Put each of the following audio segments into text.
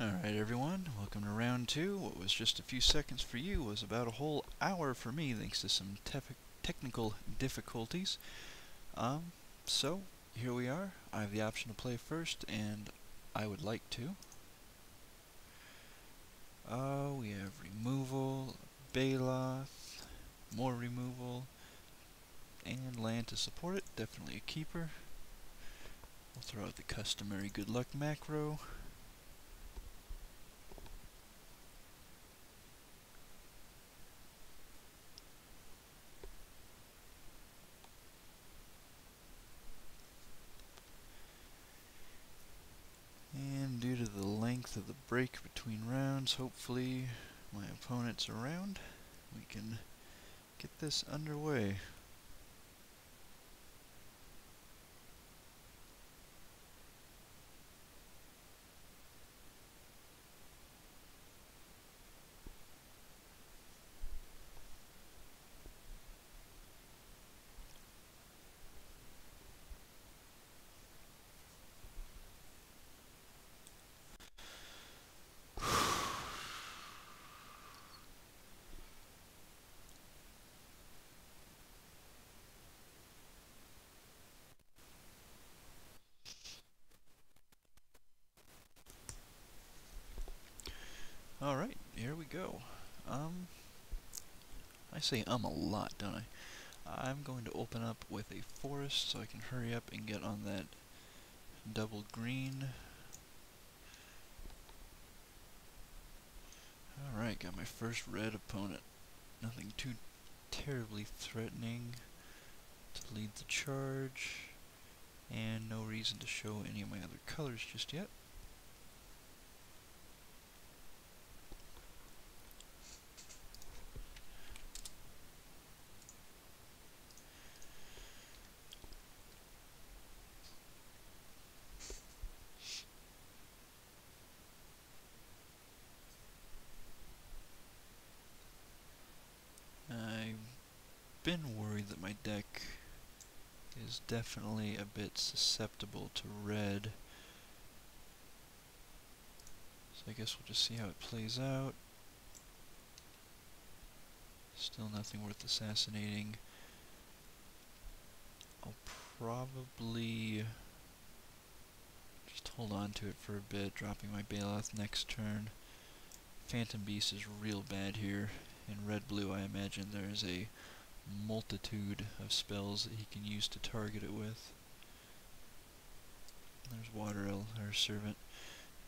Alright everyone, welcome to round 2. What was just a few seconds for you was about a whole hour for me thanks to some technical difficulties. So, here we are. I have the option to play first, and I would like to. We have removal, Baloth, more removal, and land to support it. Definitely a keeper. We'll throw out the customary good luck macro. And due to the length of the break between rounds, hopefully my opponent's around. We can get this underway. Alright, here we go. I say a lot, don't I? I'm going to open up with a forest so I can hurry up and get on that double green. Alright, got my first red opponent. Nothing too terribly threatening to lead the charge, and no reason to show any of my other colors just yet. I've been worried that my deck is definitely a bit susceptible to red. So I guess we'll just see how it plays out. Still nothing worth assassinating. I'll probably just hold on to it for a bit, dropping my Baloth next turn. Phantom Beast is real bad here. In red-blue, I imagine there is a multitude of spells that he can use to target it with. There's Water Elf, our servant.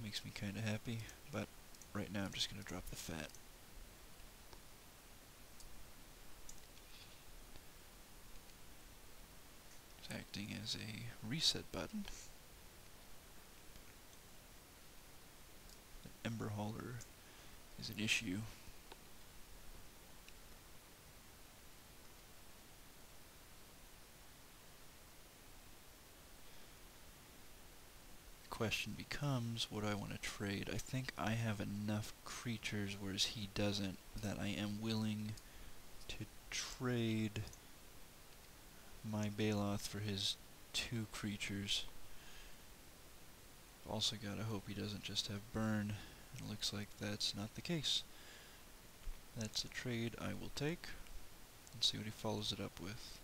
Makes me kind of happy, but right now I'm just going to drop the fat. It's acting as a reset button. The Ember Hauler is an issue. Question becomes, what do I want to trade? I think I have enough creatures, whereas he doesn't, that I am willing to trade my Baloth for his 2 creatures. Also gotta hope he doesn't just have burn. It looks like that's not the case. That's a trade I will take. Let's see what he follows it up with.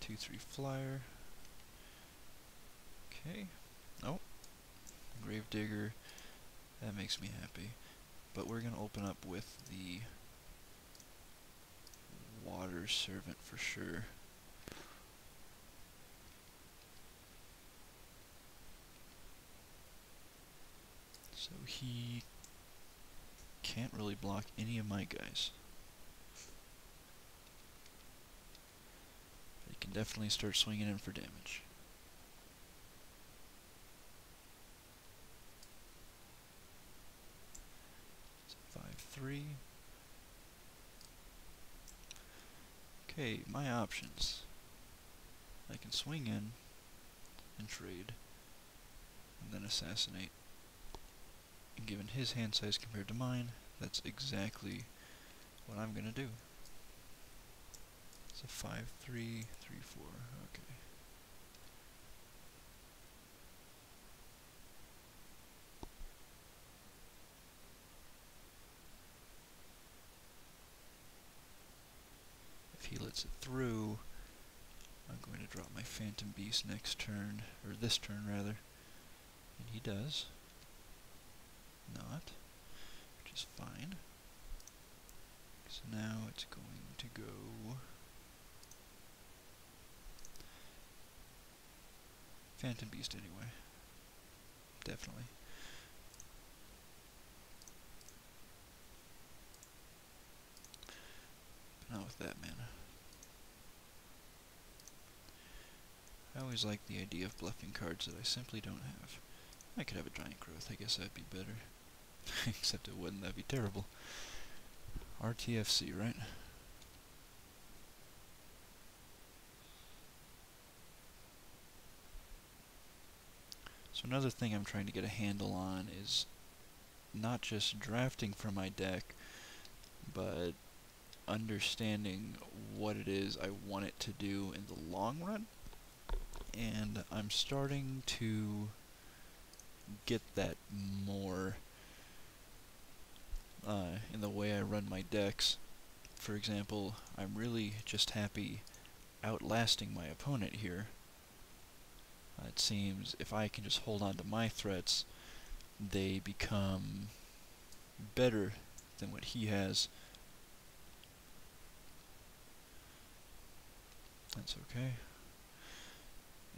2/3 flyer. Okay. Oh, Gravedigger. That makes me happy. But we're going to open up with the Water Servant for sure. So he can't really block any of my guys. But he can definitely start swinging in for damage. So 5/3. Okay, my options. I can swing in and trade, and then assassinate. And given his hand size compared to mine, that's exactly what I'm gonna do. It's a 5/3, 3/4, okay. gets it through, I'm going to drop my Phantom Beast next turn, or this turn rather, and he does not, which is fine. So now it's going to go Phantom Beast anyway, definitely. But not with that mana. I always like the idea of bluffing cards that I simply don't have. I could have a Giant Growth, I guess that'd be better. Except it wouldn't, that'd be terrible. RTFC, right? So another thing I'm trying to get a handle on is not just drafting for my deck, but understanding what it is I want it to do in the long run. And I'm starting to get that more in the way I run my decks. For example, I'm really just happy outlasting my opponent here. It seems if I can just hold on to my threats, they become better than what he has. That's okay.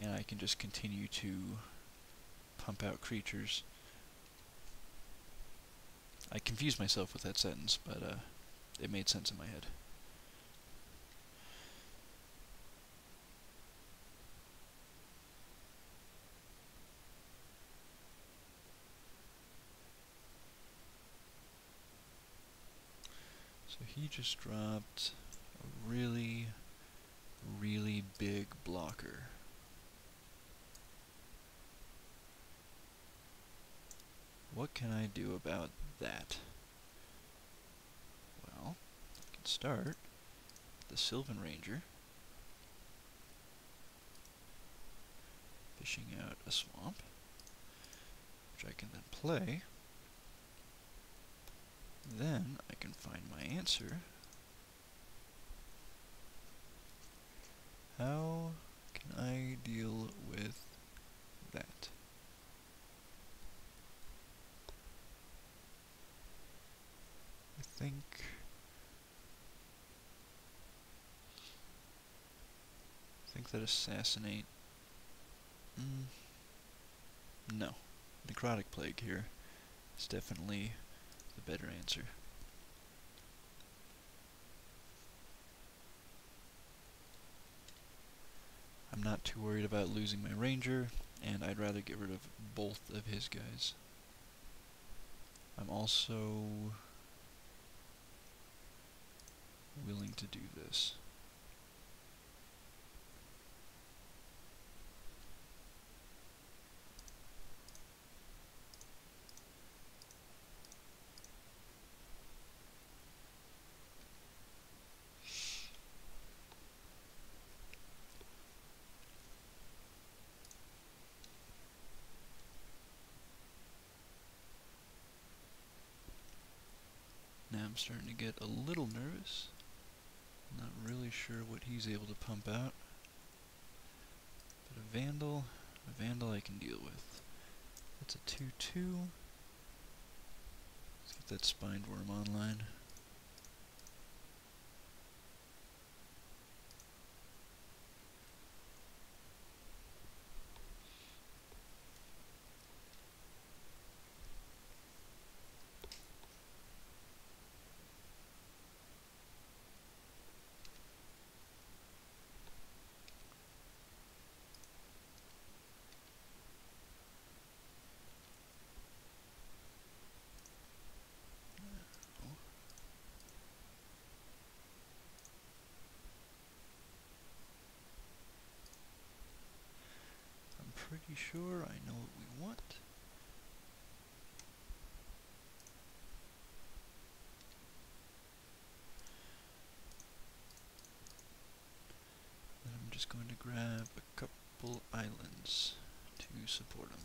And I can just continue to pump out creatures. I confused myself with that sentence, but it made sense in my head. So he just dropped a really, really big blocker. What can I do about that? Well, I can start with the Sylvan Ranger, fishing out a swamp, which I can then play. Then I can find my answer. How can I deal with that? I think that Assassinate. No. Necrotic Plague here is definitely the better answer. I'm not too worried about losing my Ranger, and I'd rather get rid of both of his guys. I'm also willing to do this. Now I'm starting to get a little nervous. Not really sure what he's able to pump out. But a Vandal I can deal with. That's a 2/2. Let's get that Spined Worm online. Pretty sure I know what we want. Then I'm just going to grab a couple islands to support them.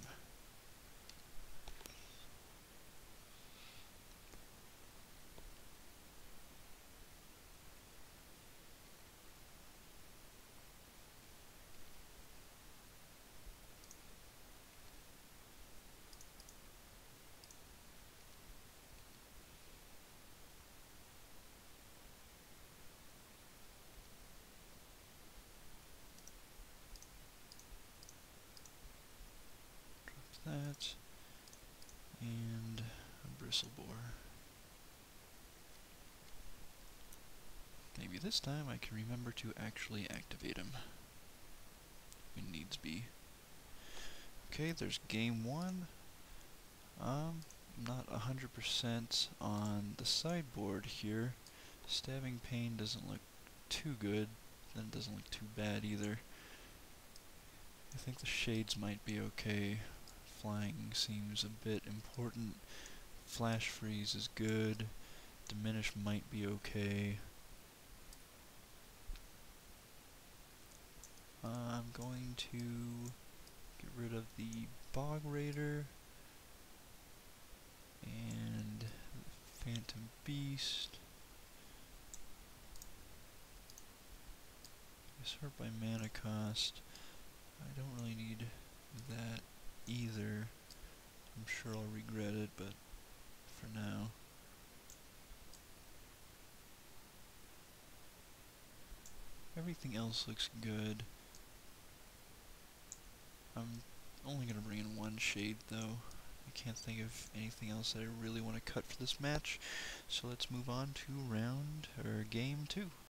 Bristleboar. Maybe this time I can remember to actually activate him when needs be. Okay, there's game 1. Not 100% on the sideboard here. Stabbing Pain doesn't look too good, then it doesn't look too bad either. I think the Shades might be okay. Flying seems a bit important. Flash Freeze is good. Diminish might be okay. I'm going to get rid of the Bog Raider and Phantom Beast. It's hurt by mana cost. I don't really need that either. I'm sure I'll regret it, but for now. Everything else looks good. I'm only going to bring in one Shade though. I can't think of anything else that I really want to cut for this match. So let's move on to game 2.